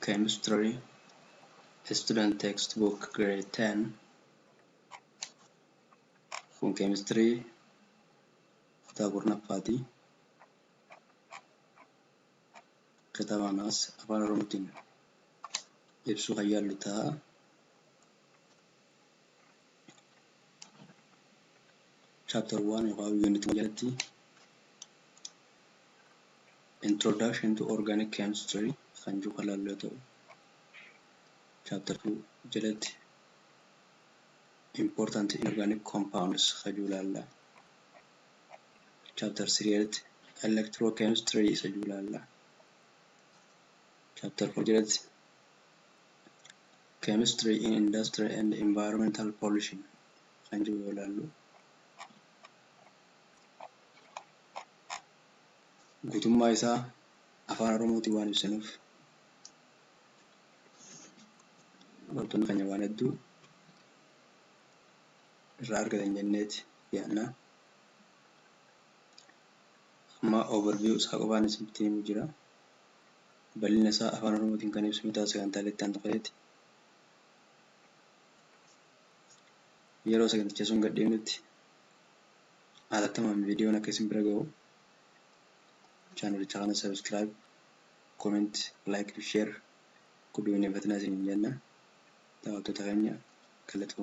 Chemistry, student textbook grade 10. Kun chemistry kitaaba Affaati. Kitaaba kanas afaan Oromootiin ibsuu kan yaallu ta'a. Chapter 1 yookaan unit jalatti Introduction to Organic Chemistry kan jiru kan laallu yoo ta'u, Chapter 2 jalatti Important Inorganic Compounds kan jiru laalla. Chapter 3 jalatti Electrochemistry isa jiru laalla. Chapter 4 jalatti Chemistry in Industry and Environmental Pollution kan jiru yoo laallu. Guutummaa isaa afaan Oromootiin waan ibsanuuf wantoonni keenya waan hedduu irraa argatan jenneeti yaadna. Amma overview isaa qofaan isinitti himuu jira. Bal'ina isaa afaan Oromootiin kan ibsu ta'a sagantaalee itti aanu ta'eeti. Yeroo saganticha sun gadhiifnutti hatattamaan viidiyoon akka isin bira ga'u channel kana subscribe, comment, like, share godhuun isin jenna. Daawwattoota keenya kallattii